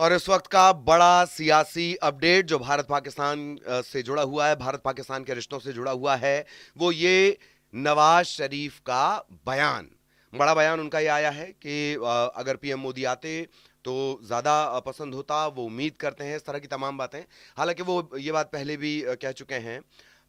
और इस वक्त का बड़ा सियासी अपडेट जो भारत पाकिस्तान से जुड़ा हुआ है, भारत पाकिस्तान के रिश्तों से जुड़ा हुआ है, वो ये नवाज शरीफ का बयान। बड़ा बयान उनका ये आया है कि अगर पीएम मोदी आते तो ज्यादा पसंद होता, वो उम्मीद करते हैं, इस तरह की तमाम बातें। हालांकि वो ये बात पहले भी कह चुके हैं।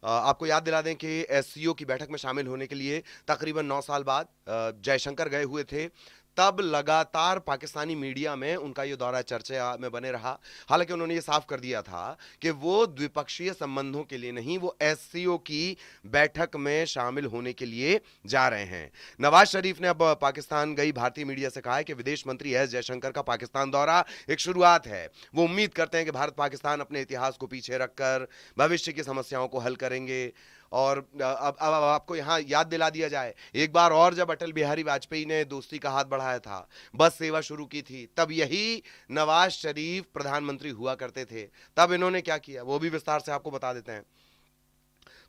आपको याद दिला दें कि एससीओ की बैठक में शामिल होने के लिए तकरीबन 9 साल बाद जयशंकर गए हुए थे। तब लगातार पाकिस्तानी मीडिया में उनका ये दौरा चर्चा में बने रहा। हालांकि उन्होंने ये साफ कर दिया था कि वो द्विपक्षीय संबंधों के लिए नहीं, वो एससीओ की बैठक में शामिल होने के लिए जा रहे हैं। नवाज शरीफ ने अब पाकिस्तान गई भारतीय मीडिया से कहा है कि विदेश मंत्री एस जयशंकर का पाकिस्तान दौरा एक शुरुआत है। वो उम्मीद करते हैं कि भारत पाकिस्तान अपने इतिहास को पीछे रखकर भविष्य की समस्याओं को हल करेंगे। और अब आपको यहां याद दिला दिया जाए, एक बार और जब अटल बिहारी वाजपेयी ने दोस्ती का हाथ बढ़ाया था, बस सेवा शुरू की थी, तब यही नवाज शरीफ प्रधानमंत्री हुआ करते थे। तब इन्होंने क्या किया वो भी विस्तार से आपको बता देते हैं।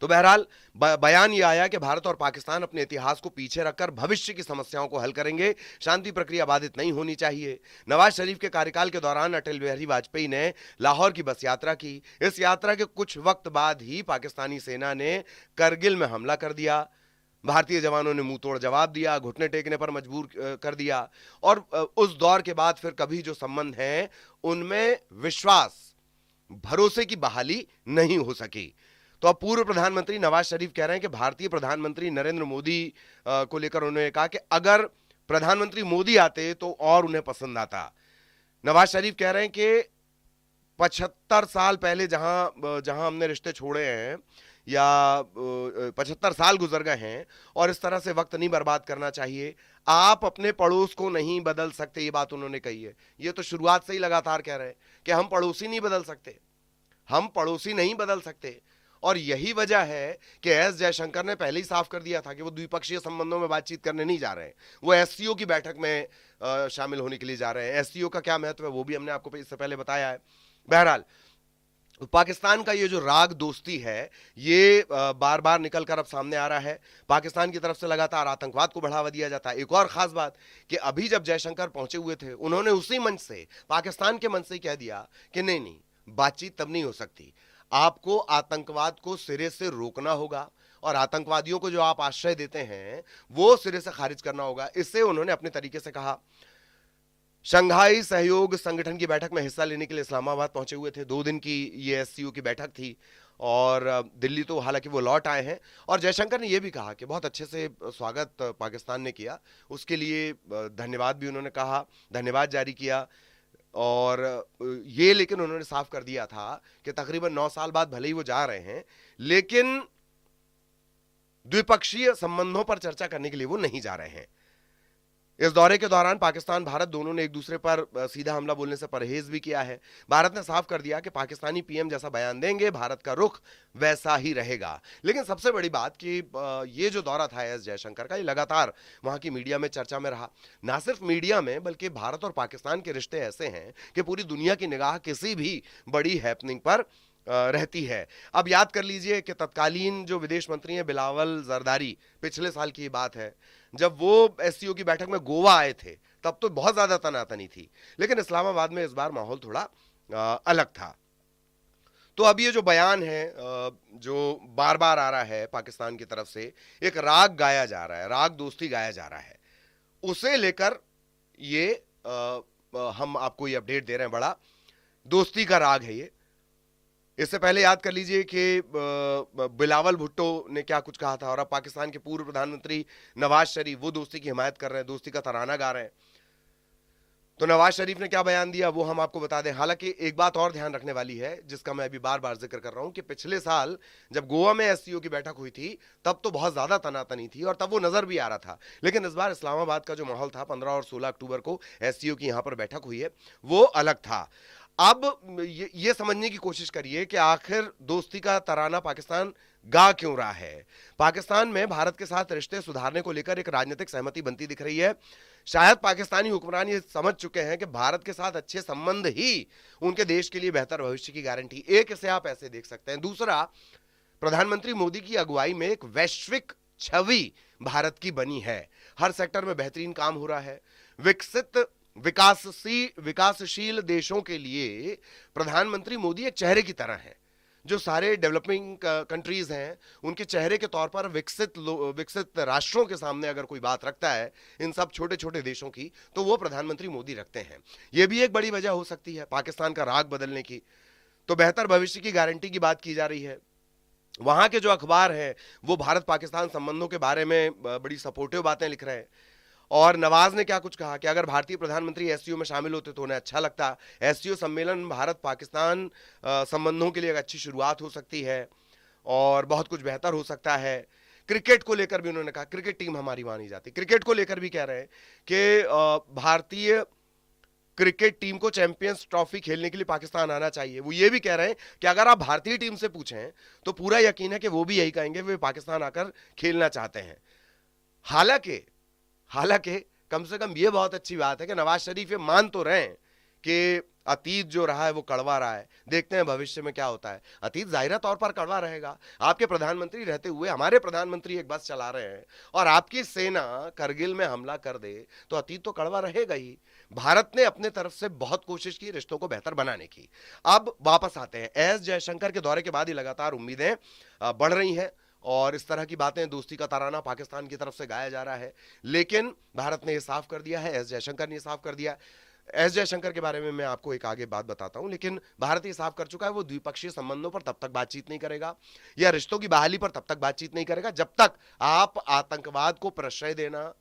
तो बहरहाल बयान यह आया कि भारत और पाकिस्तान अपने इतिहास को पीछे रखकर भविष्य की समस्याओं को हल करेंगे, शांति प्रक्रिया बाधित नहीं होनी चाहिए। नवाज शरीफ के कार्यकाल के दौरान अटल बिहारी वाजपेयी ने लाहौर की बस यात्रा की। इस यात्रा के कुछ वक्त बाद ही पाकिस्तानी सेना ने करगिल में हमला कर दिया। भारतीय जवानों ने मुंह तोड़ जवाब दिया, घुटने टेकने पर मजबूर कर दिया। और उस दौर के बाद फिर कभी जो संबंध हैं उनमें विश्वास, भरोसे की बहाली नहीं हो सकी। तो अब पूर्व प्रधानमंत्री नवाज शरीफ कह रहे हैं कि भारतीय प्रधानमंत्री नरेंद्र मोदी को लेकर उन्होंने कहा कि अगर प्रधानमंत्री मोदी आते तो और उन्हें पसंद आता। नवाज शरीफ कह रहे हैं कि 75 साल पहले जहां जहां हमने रिश्ते छोड़े हैं, या 75 साल गुजर गए हैं, और इस तरह से वक्त नहीं बर्बाद करना चाहिए। आप अपने पड़ोस को नहीं बदल सकते, ये बात उन्होंने कही है। ये तो शुरुआत से ही लगातार कह रहे हैं कि हम पड़ोसी नहीं बदल सकते, हम पड़ोसी नहीं बदल सकते। और यही वजह है कि एस जयशंकर ने पहले ही साफ कर दिया था कि वो द्विपक्षीय संबंधों में बातचीत करने नहीं जा रहे हैं, वो एससीओ की बैठक में शामिल होने के लिए जा रहे हैं। एससीओ का क्या महत्व है वो भी हमने आपको इससे पहले बताया है। बहरहाल पाकिस्तान का ये जो राग दोस्ती है, ये बार बार निकलकर अब सामने आ रहा है। पाकिस्तान की तरफ से लगातार आतंकवाद को बढ़ावा दिया जाता है। एक और खास बात कि अभी जब जयशंकर पहुंचे हुए थे, उन्होंने उसी मंच से, पाकिस्तान के मंच से कह दिया कि नहीं नहीं, बातचीत तब नहीं हो सकती, आपको आतंकवाद को सिरे से रोकना होगा और आतंकवादियों को जो आप आश्रय देते हैं वो सिरे से खारिज करना होगा। इससे उन्होंने अपने तरीके से कहा। शंघाई सहयोग संगठन की बैठक में हिस्सा लेने के लिए इस्लामाबाद पहुंचे हुए थे। 2 दिन की ये एससीओ की बैठक थी और दिल्ली तो हालांकि वो लौट आए हैं। और जयशंकर ने यह भी कहा कि बहुत अच्छे से स्वागत पाकिस्तान ने किया, उसके लिए धन्यवाद भी उन्होंने कहा, धन्यवाद जारी किया। और ये लेकिन उन्होंने साफ कर दिया था कि तकरीबन 9 साल बाद भले ही वो जा रहे हैं, लेकिन द्विपक्षीय संबंधों पर चर्चा करने के लिए वो नहीं जा रहे हैं। इस दौरे के दौरान पाकिस्तान भारत दोनों ने एक दूसरे पर सीधा हमला बोलने से परहेज भी किया है। भारत ने साफ कर दिया कि पाकिस्तानी पीएम जैसा बयान देंगे, भारत का रुख वैसा ही रहेगा। लेकिन सबसे बड़ी बात कि ये जो दौरा था एस जयशंकर का, ये लगातार वहां की मीडिया में चर्चा में रहा। ना सिर्फ मीडिया में, बल्कि भारत और पाकिस्तान के रिश्ते ऐसे हैं कि पूरी दुनिया की निगाह किसी भी बड़ी हैपनिंग पर रहती है। अब याद कर लीजिए कि तत्कालीन जो विदेश मंत्री हैं बिलावल जरदारी, पिछले साल की बात है, जब वो एससीओ की बैठक में गोवा आए थे, तब तो बहुत ज्यादा तनातनी थी। लेकिन इस्लामाबाद में इस बार माहौल थोड़ा अलग था। तो अब ये जो बयान है जो बार बार आ रहा है पाकिस्तान की तरफ से, एक राग गाया जा रहा है, राग दोस्ती गाया जा रहा है, उसे लेकर ये हम आपको ये अपडेट दे रहे हैं। बड़ा दोस्ती का राग है ये। इससे पहले याद कर लीजिए कि बिलावल भुट्टो ने क्या कुछ कहा था, और अब पाकिस्तान के पूर्व प्रधानमंत्री नवाज शरीफ वो दोस्ती की हिमायत कर रहे हैं, दोस्ती का तराना गा रहे हैं। तो नवाज शरीफ ने क्या बयान दिया वो हम आपको बता दें। हालांकि एक बात और ध्यान रखने वाली है, जिसका मैं अभी बार बार जिक्र कर रहा हूं, कि पिछले साल जब गोवा में एससीओ की बैठक हुई थी, तब तो बहुत ज्यादा तनातनी थी और तब वो नजर भी आ रहा था। लेकिन इस बार इस्लामाबाद का जो माहौल था, 15 और 16 अक्टूबर को एससीओ की यहां पर बैठक हुई है, वो अलग था। अब ये समझने की कोशिश करिए कि आखिर दोस्ती का तराना पाकिस्तान गा क्यों रहा है। पाकिस्तान में भारत के साथ रिश्ते सुधारने को लेकर एक राजनीतिक सहमति बनती दिख रही है। शायद पाकिस्तानी हुक्मरान ये समझ चुके हैं कि भारत के साथ अच्छे संबंध ही उनके देश के लिए बेहतर भविष्य की गारंटी। एक, इसे आप ऐसे देख सकते हैं। दूसरा, प्रधानमंत्री मोदी की अगुवाई में एक वैश्विक छवि भारत की बनी है। हर सेक्टर में बेहतरीन काम हो रहा है। विकसित विकासशील देशों के लिए प्रधानमंत्री मोदी एक चेहरे की तरह हैं। जो सारे डेवलपिंग कंट्रीज हैं उनके चेहरे के तौर पर विकसित राष्ट्रों के सामने अगर कोई बात रखता है इन सब छोटे छोटे देशों की, तो वो प्रधानमंत्री मोदी रखते हैं। ये भी एक बड़ी वजह हो सकती है पाकिस्तान का राग बदलने की। तो बेहतर भविष्य की गारंटी की बात की जा रही है। वहां के जो अखबार हैं वो भारत पाकिस्तान संबंधों के बारे में बड़ी सपोर्टिव बातें लिख रहे हैं। और नवाज ने क्या कुछ कहा कि अगर भारतीय प्रधानमंत्री एससीओ में शामिल होते तो उन्हें अच्छा लगता। एससीओ सम्मेलन भारत पाकिस्तान संबंधों के लिए एक अच्छी शुरुआत हो सकती है और बहुत कुछ बेहतर हो सकता है। क्रिकेट को लेकर भी उन्होंने कहा क्रिकेट टीम हमारी मानी जाती। क्रिकेट को लेकर भी कह रहे हैं कि भारतीय क्रिकेट टीम को चैंपियंस ट्रॉफी खेलने के लिए पाकिस्तान आना चाहिए। वो ये भी कह रहे हैं कि अगर आप भारतीय टीम से पूछें तो पूरा यकीन है कि वो भी यही कहेंगे, वे पाकिस्तान आकर खेलना चाहते हैं। हालांकि कम से कम ये बहुत अच्छी बात है कि नवाज शरीफ ये मान तो रहे हैं कि अतीत जो रहा है वो कड़वा रहा है। देखते हैं भविष्य में क्या होता है। अतीत जाहिर तौर पर कड़वा रहेगा। आपके प्रधानमंत्री रहते हुए हमारे प्रधानमंत्री एक बस चला रहे हैं और आपकी सेना करगिल में हमला कर दे तो अतीत तो कड़वा रहेगा ही। भारत ने अपने तरफ से बहुत कोशिश की रिश्तों को बेहतर बनाने की। अब वापस आते हैं एस जयशंकर के दौरे के बाद ही लगातार उम्मीदें बढ़ रही हैं और इस तरह की बातें, दोस्ती का तराना पाकिस्तान की तरफ से गाया जा रहा है। लेकिन भारत ने यह साफ कर दिया है, एस जयशंकर ने साफ कर दिया। एस जयशंकर के बारे में मैं आपको एक आगे बात बताता हूं, लेकिन भारत ये साफ कर चुका है वो द्विपक्षीय संबंधों पर तब तक बातचीत नहीं करेगा या रिश्तों की बहाली पर तब तक बातचीत नहीं करेगा जब तक आप आतंकवाद को प्रश्रय देना,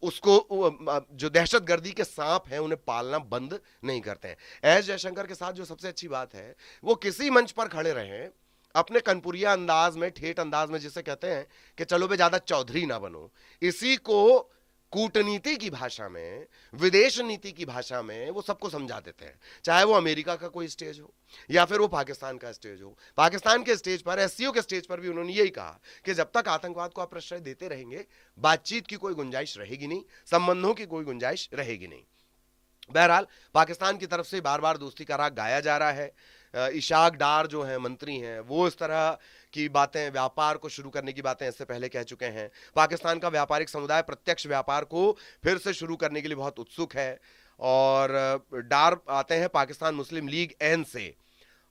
उसको जो दहशतगर्दी के सांप हैं उन्हें पालना बंद नहीं करते हैं। एस जयशंकर के साथ जो सबसे अच्छी बात है वो किसी मंच पर खड़े रहे अपने कनपुरिया अंदाज में, ठेठ अंदाज में, जिसे कहते हैं कि चलो बे ज्यादा चौधरी ना बनो, इसी को कूटनीति की भाषा में, विदेश नीति की भाषा में वो सबको समझा देते हैं। चाहे वो अमेरिका का कोई स्टेज हो या फिर वो पाकिस्तान का स्टेज हो। पाकिस्तान के स्टेज पर, एससीओ के स्टेज पर भी उन्होंने यही कहा कि जब तक आतंकवाद को आप प्रश्रय देते रहेंगे बातचीत की कोई गुंजाइश रहेगी नहीं, संबंधों की कोई गुंजाइश रहेगी नहीं। बहरहाल पाकिस्तान की तरफ से बार बार दोस्ती का राग गाया जा रहा है। इशाक डार जो हैं मंत्री हैं वो इस तरह की बातें, व्यापार को शुरू करने की बातें इससे पहले कह चुके हैं। पाकिस्तान का व्यापारिक समुदाय प्रत्यक्ष व्यापार को फिर से शुरू करने के लिए बहुत उत्सुक है। और डार आते हैं पाकिस्तान मुस्लिम लीग एन से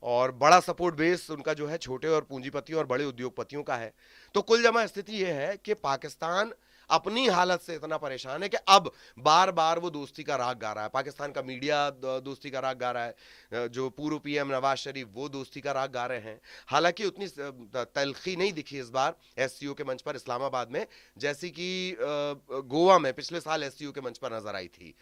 और बड़ा सपोर्ट बेस उनका जो है छोटे और पूंजीपतियों और बड़े उद्योगपतियों का है। तो कुल जमा स्थिति यह है कि पाकिस्तान अपनी हालत से इतना परेशान है कि अब बार बार वो दोस्ती का राग गा रहा है। पाकिस्तान का मीडिया दोस्ती का राग गा रहा है, जो पूर्व पीएम नवाज शरीफ वो दोस्ती का राग गा रहे हैं। हालांकि उतनी तलखी नहीं दिखी इस बार एससीओ के मंच पर इस्लामाबाद में जैसी कि गोवा में पिछले साल एससीओ के मंच पर नजर आई थी।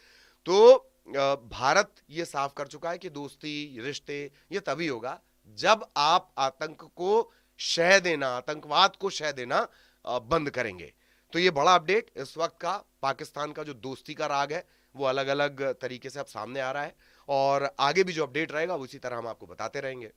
तो भारत ये साफ कर चुका है कि दोस्ती, रिश्ते ये तभी होगा जब आप आतंक को शह देना, आतंकवाद को शह देना बंद करेंगे। तो ये बड़ा अपडेट इस वक्त का पाकिस्तान का जो दोस्ती का राग है वो अलग अलग तरीके से अब सामने आ रहा है और आगे भी जो अपडेट रहेगा उसी तरह हम आपको बताते रहेंगे।